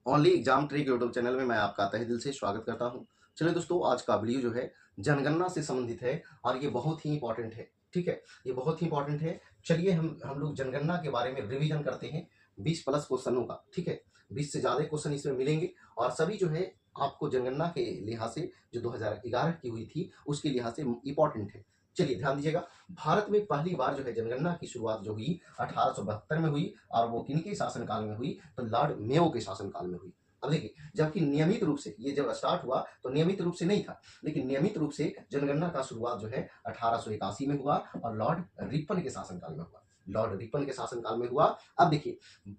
Only exam trick YouTube channel में मैं आपका तहे दिल से स्वागत करता हूं। चलिए दोस्तों, आज का वीडियो जो है जनगणना से संबंधित है और ये बहुत ही इंपॉर्टेंट है। ठीक है, ये बहुत ही इंपॉर्टेंट है। चलिए हम लोग जनगणना के बारे में रिवीजन करते हैं 20 प्लस क्वेश्चनों का। ठीक है, 20 से ज़्यादा क्वेश्चन इसमें मिलेंगे और सभी जो है आपको जनगणना के लिहाज से जो 2011 की हुई थी उसके लिहाज से इंपॉर्टेंट है। चलिए ध्यान दीजिएगा। भारत में पहली बार जो है जनगणना की शुरुआत जो हुई 1872 में हुई और वो किनके शासनकाल में हुई? तो लॉर्ड मेयो के शासनकाल में हुई। अब देखिए, जबकि नियमित रूप से ये जब स्टार्ट हुआ तो नियमित रूप से नहीं था, लेकिन नियमित रूप से जनगणना का शुरुआत जो है 1881 में हुआ और लॉर्ड रिपन के शासनकाल में हुआ। लॉर्ड रिपन के शासनकाल में हुआ। अब देखिए,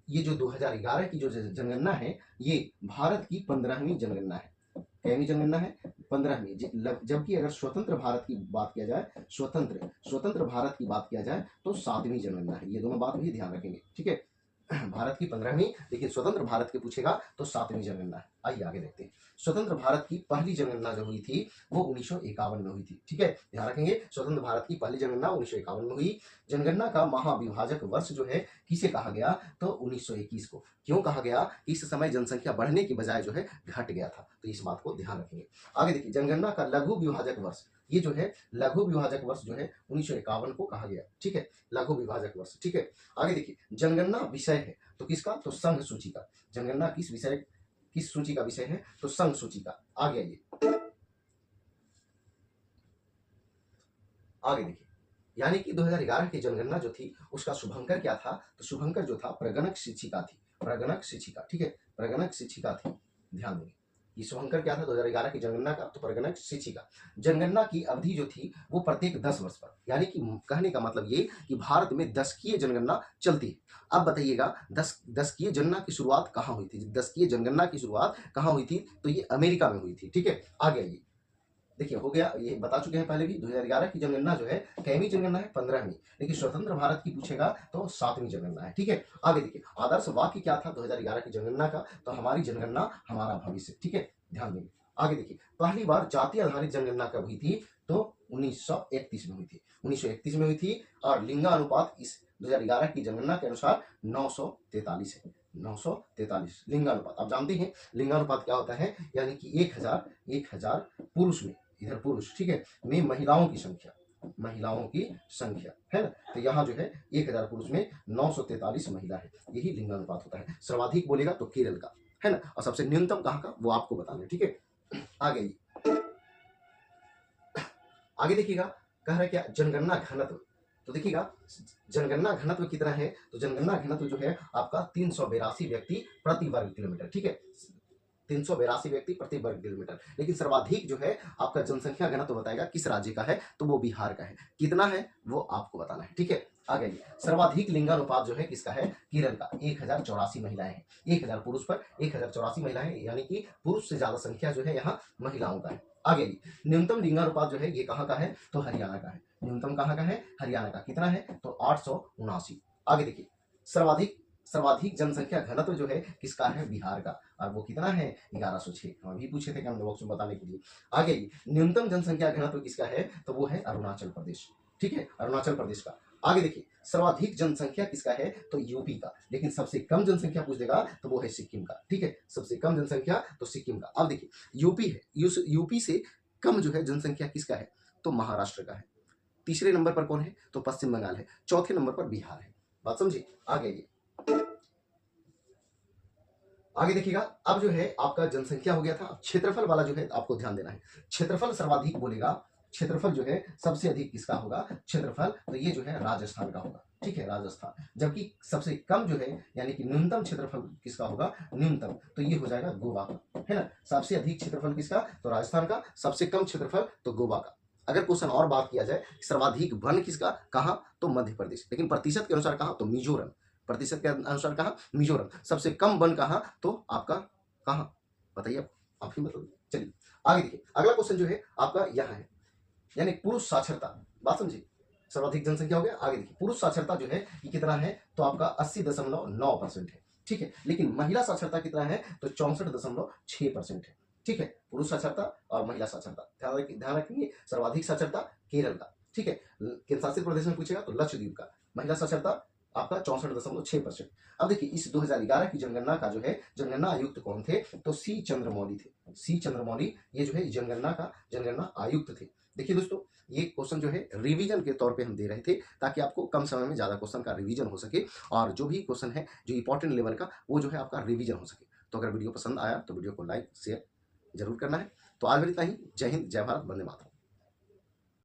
ये जो 2011 की जो जनगणना है ये भारत की 15वीं जनगणना है। कैवी जनगणना है? 15वीं। जबकि अगर स्वतंत्र भारत की बात किया जाए, स्वतंत्र भारत की बात किया जाए तो 7वीं जनगणना है। ये दोनों बात भी ध्यान रखेंगे। ठीक है, भारत की 15वीं, लेकिन स्वतंत्र भारत के पूछेगा तो 7वीं जनगणना है। आइए आगे देखते हैं। स्वतंत्र भारत की पहली जनगणना जो हुई थी वो 1951 में हुई थी। ठीक है, ध्यान रखेंगे। स्वतंत्र भारत की पहली जनगणना 1951 में हुई। जनगणना का महाविभाजक वर्ष जो है किसे कहा गया? तो 1921 को। क्यों कहा गया? इस समय जनसंख्या बढ़ने की बजाय जो है घट गया था, तो इस बात को ध्यान रखेंगे। आगे देखिए, जनगणना का लघु विभाजक वर्ष, ये जो है लघु विभाजक वर्ष जो है 1951 को कहा गया। ठीक है, लघु विभाजक वर्ष। ठीक है, आगे देखिए, जनगणना विषय है तो किसका? तो संघ सूची का। जनगणना किस सूची का विषय है? तो संघ सूची का। आगे आइए, आगे देखिए, यानी कि 2011 की जनगणना जो थी उसका शुभंकर क्या था? तो शुभंकर जो था प्रगणक शिक्षिका थी। प्रगणक शिक्षिका। ठीक है, प्रगणक शिक्षिका थी। ध्यान देंगे, ये शुभंकर क्या था 2011 की जनगणना का? तो प्रगणक शिक्षिका। जनगणना की अवधि जो थी वो प्रत्येक 10 वर्ष पर, यानी कि कहने का मतलब ये कि भारत में दशकीय जनगणना चलती है। अब बताइएगा, दशकीय जनगणना की शुरुआत कहाँ हुई थी? दशकीय जनगणना की शुरुआत कहाँ हुई थी? तो ये अमेरिका में हुई थी। ठीक है, आगे आइए। देखिए, हो गया, ये बता चुके हैं पहले भी। 2011 की जनगणना जो है कैवी जनगणना है? 15वीं। लेकिन स्वतंत्र भारत की पूछेगा तो 7वीं जनगणना है। ठीक है, आगे देखिए, आदर्श वाक्य क्या था 2011 की जनगणना का? तो हमारी जनगणना हमारा भविष्य। ठीक है, ध्यान देंगे। आगे देखिए, पहली बार जाति आधारित जनगणना कब हुई थी? तो 1931 में हुई थी। 1931 में हुई थी और लिंगानुपात इस 2011 की जनगणना के अनुसार 943 है। 943 लिंगानुपात। आप जानते हैं लिंगानुपात क्या होता है? यानी कि 1000 पुरुष में, इधर पुरुष, ठीक है, में महिलाओं की संख्या है ना। तो यहाँ जो है 1000 पुरुष में 943 महिला है। यही लिंगानुपात होता है। सर्वाधिक बोलेगा तो केरल का, है ना, और सबसे न्यूनतम कहाँ का वो आपको बताना है। ठीक है, आगे आगे देखिएगा, कह रहा है क्या? जनगणना घनत्व। तो देखिएगा, जनगणना घनत्व कितना है? तो जनगणना घनत्व जो है आपका 382 व्यक्ति प्रति वर्ग किलोमीटर। ठीक है, 382 व्यक्ति प्रति वर्ग किलोमीटर। लेकिन सर्वाधिक जो है आपका जनसंख्या घनत्व बताएगा किस राज्य का है? तो वो बिहार का है। कितना है वो आपको बताना है। ठीक है, आगे सर्वाधिक लिंगानुपात जो है किसका है? केरल का। 1084 महिलाएं हैं। 1000 पुरुष पर 1084 महिलाएं, यानी कि पुरुष से ज्यादा संख्या जो है यहाँ महिलाओं का है। आगे न्यूनतम लिंगानुपात जो है ये कहाँ का है? तो हरियाणा का है। न्यूनतम कहाँ का है? हरियाणा का। कितना है? तो 879। आगे देखिए, सर्वाधिक जनसंख्या घनत्व जो है किसका है? बिहार का। और वो कितना है? 1106। हम अभी पूछे थे कमेंट बॉक्स में बताने के लिए। आगे न्यूनतम जनसंख्या घनत्व किसका है? तो वो है अरुणाचल प्रदेश। ठीक है, अरुणाचल प्रदेश का। आगे देखिए, सर्वाधिक जनसंख्या किसका है? तो यूपी का। लेकिन सबसे कम जनसंख्या पूछ देगा तो वो है सिक्किम का। ठीक है, सबसे कम जनसंख्या तो सिक्किम का। अब देखिए, यूपी है, यूपी से कम जो है जनसंख्या किसका है? तो महाराष्ट्र का है। तीसरे नंबर पर कौन है? तो पश्चिम बंगाल है। चौथे नंबर पर बिहार है। बात समझिए। आगे देखिएगा, अब जो है आपका जनसंख्या हो गया था। अब क्षेत्रफल वाला जो है आपको ध्यान देना है। क्षेत्रफल सर्वाधिक बोलेगा, क्षेत्रफल जो है सबसे अधिक किसका होगा? क्षेत्रफल तो ये जो है राजस्थान का होगा। ठीक है, राजस्थान। जबकि सबसे कम जो है यानी कि न्यूनतम क्षेत्रफल किसका होगा? न्यूनतम तो ये हो जाएगा गोवा का, है ना। सबसे अधिक क्षेत्रफल किसका? तो राजस्थान का। सबसे कम क्षेत्रफल तो गोवा का। अगर क्वेश्चन और बात किया जाए, सर्वाधिक वन किसका? कहाँ? तो मध्य प्रदेश। लेकिन प्रतिशत के अनुसार कहाँ? तो मिजोरम। प्रतिशत के अनुसार कहाँ? मिजोरम। सबसे कम वन कहाँ? तो आपका कहाँ? बताइए, आप ही बताइए। चलिए आगे देखिए, अगला क्वेश्चन जो है आपका यहाँ है, यानी पुरुष साक्षरता। बात समझिए, सर्वाधिक जनसंख्या हो गया। आगे देखिए, पुरुष साक्षरता जो है ये कितना है? तो आपका 80.9% है। ठीक है, लेकिन महिला साक्षरता कितना है? तो 64.6% है। ठीक है, पुरुष साक्षरता और महिला साक्षरता। ध्यान रखेंगे, सर्वाधिक साक्षरता केरल का। ठीक है, केंद्र शासित प्रदेश में पूछेगा तो लक्षद्वीप का। महिला साक्षरता आपका 64.6%। अब देखिए इस 2011 की जनगणना का जो है जनगणना आयुक्त कौन थे, तो सी चंद्रमौली थे। सी चंद्रमौली ये जो है जनगणना आयुक्त थे। देखिए दोस्तों, ये क्वेश्चन जो है रिवीजन के तौर पे हम दे रहे थे, ताकि आपको कम समय में ज़्यादा क्वेश्चन का रिवीजन हो सके, और जो भी क्वेश्चन है जो इंपॉर्टेंट लेवल का, वो जो है आपका रिवीजन हो सके। तो अगर वीडियो पसंद आया तो वीडियो को लाइक शेयर जरूर करना है। तो आज इतना ही। जय हिंद, जय भारत, वंदे मातरम।